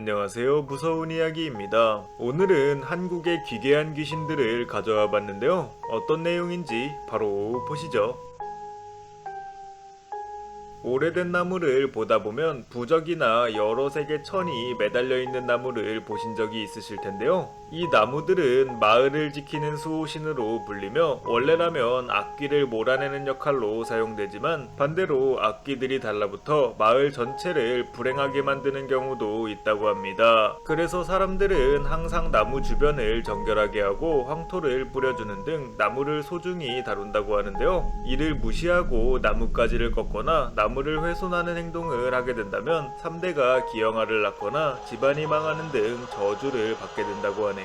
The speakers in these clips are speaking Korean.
안녕하세요. 무서운 이야기입니다. 오늘은 한국의 기괴한 귀신들을 가져와 봤는데요. 어떤 내용인지 바로 보시죠. 오래된 나무를 보다 보면 부적이나 여러 색의 천이 매달려 있는 나무를 보신 적이 있으실 텐데요. 이 나무들은 마을을 지키는 수호신으로 불리며 원래라면 악귀를 몰아내는 역할로 사용되지만 반대로 악귀들이 달라붙어 마을 전체를 불행하게 만드는 경우도 있다고 합니다. 그래서 사람들은 항상 나무 주변을 정결하게 하고 황토를 뿌려주는 등 나무를 소중히 다룬다고 하는데요. 이를 무시하고 나뭇가지를 꺾거나 나무를 훼손하는 행동을 하게 된다면 3대가 기형아를 낳거나 집안이 망하는 등 저주를 받게 된다고 하네요.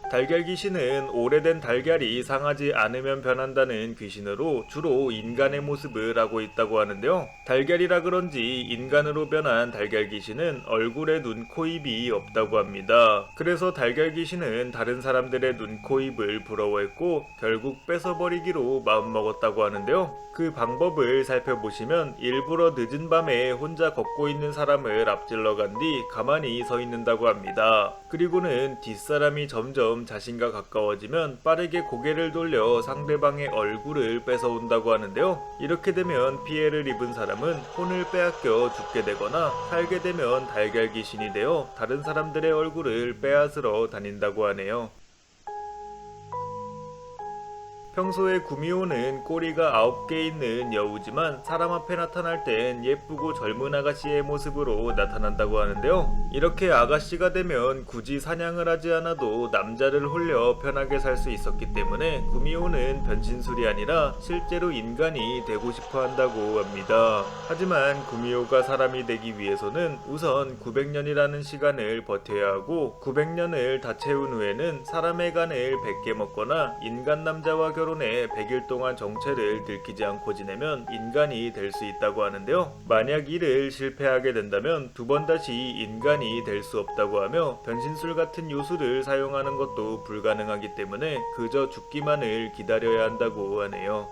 달걀 귀신은 오래된 달걀이 상하지 않으면 변한다는 귀신으로 주로 인간의 모습을 하고 있다고 하는데요. 달걀이라 그런지 인간으로 변한 달걀 귀신은 얼굴에 눈, 코, 입이 없다고 합니다. 그래서 달걀 귀신은 다른 사람들의 눈, 코, 입을 부러워했고 결국 뺏어버리기로 마음먹었다고 하는데요. 그 방법을 살펴보시면 일부러 늦은 밤에 혼자 걷고 있는 사람을 앞질러 간 뒤 가만히 서 있는다고 합니다. 그리고는 뒷사람이 점점 자신과 가까워지면 빠르게 고개를 돌려 상대방의 얼굴을 뺏어온다고 하는데요. 이렇게 되면 피해를 입은 사람은 혼을 빼앗겨 죽게 되거나 살게 되면 달걀 귀신이 되어 다른 사람들의 얼굴을 빼앗으러 다닌다고 하네요. 평소에 구미호는 꼬리가 9개 있는 여우지만 사람 앞에 나타날 땐 예쁘고 젊은 아가씨의 모습으로 나타난다고 하는데요. 이렇게 아가씨가 되면 굳이 사냥을 하지 않아도 남자를 홀려 편하게 살 수 있었기 때문에 구미호는 변신술이 아니라 실제로 인간이 되고 싶어 한다고 합니다. 하지만 구미호가 사람이 되기 위해서는 우선 900년이라는 시간을 버텨야 하고 900년을 다 채운 후에는 사람의 간을 100개 먹거나 인간 남자와 결혼해 100일 동안 정체를 들키지 않고 지내면 인간이 될 수 있다고 하는데요. 만약 이를 실패하게 된다면 두 번 다시 인간이 될 수 없다고 하며 변신술 같은 요술을 사용하는 것도 불가능하기 때문에 그저 죽기만을 기다려야 한다고 하네요.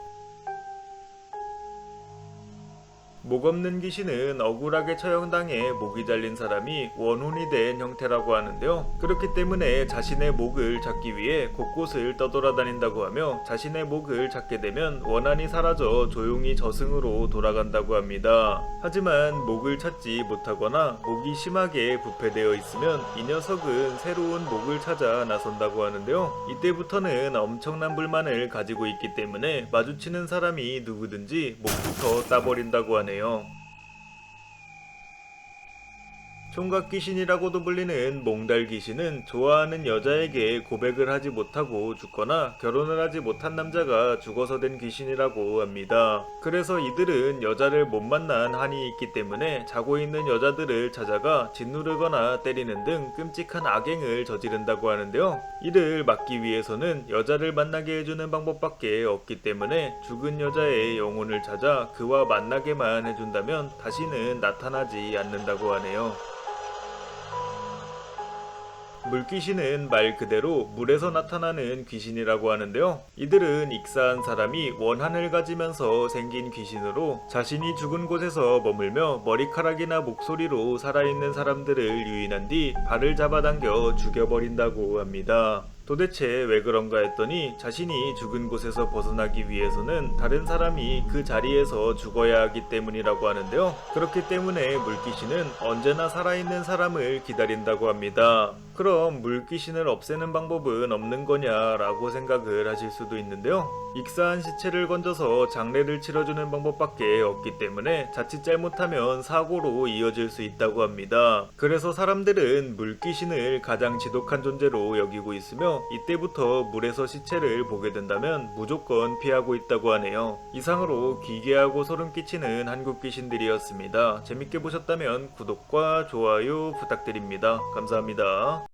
목 없는 귀신은 억울하게 처형당해 목이 잘린 사람이 원혼이 된 형태라고 하는데요. 그렇기 때문에 자신의 목을 찾기 위해 곳곳을 떠돌아다닌다고 하며 자신의 목을 찾게 되면 원한이 사라져 조용히 저승으로 돌아간다고 합니다. 하지만 목을 찾지 못하거나 목이 심하게 부패되어 있으면 이 녀석은 새로운 목을 찾아 나선다고 하는데요. 이때부터는 엄청난 불만을 가지고 있기 때문에 마주치는 사람이 누구든지 목부터 따버린다고 하네요. 총각 귀신이라고도 불리는 몽달 귀신은 좋아하는 여자에게 고백을 하지 못하고 죽거나 결혼을 하지 못한 남자가 죽어서 된 귀신이라고 합니다. 그래서 이들은 여자를 못 만난 한이 있기 때문에 자고 있는 여자들을 찾아가 짓누르거나 때리는 등 끔찍한 악행을 저지른다고 하는데요. 이를 막기 위해서는 여자를 만나게 해주는 방법밖에 없기 때문에 죽은 여자의 영혼을 찾아 그와 만나게만 해준다면 다시는 나타나지 않는다고 하네요. 물귀신은 말 그대로 물에서 나타나는 귀신이라고 하는데요. 이들은 익사한 사람이 원한을 가지면서 생긴 귀신으로 자신이 죽은 곳에서 머물며 머리카락이나 목소리로 살아있는 사람들을 유인한 뒤 발을 잡아당겨 죽여버린다고 합니다. 도대체 왜 그런가 했더니 자신이 죽은 곳에서 벗어나기 위해서는 다른 사람이 그 자리에서 죽어야 하기 때문이라고 하는데요. 그렇기 때문에 물귀신은 언제나 살아있는 사람을 기다린다고 합니다. 그럼 물귀신을 없애는 방법은 없는 거냐라고 생각을 하실 수도 있는데요. 익사한 시체를 건져서 장례를 치러주는 방법밖에 없기 때문에 자칫 잘못하면 사고로 이어질 수 있다고 합니다. 그래서 사람들은 물귀신을 가장 지독한 존재로 여기고 있으며 이때부터 물에서 시체를 보게 된다면 무조건 피하고 있다고 하네요. 이상으로 기괴하고 소름 끼치는 한국 귀신들이었습니다. 재밌게 보셨다면 구독과 좋아요 부탁드립니다. 감사합니다.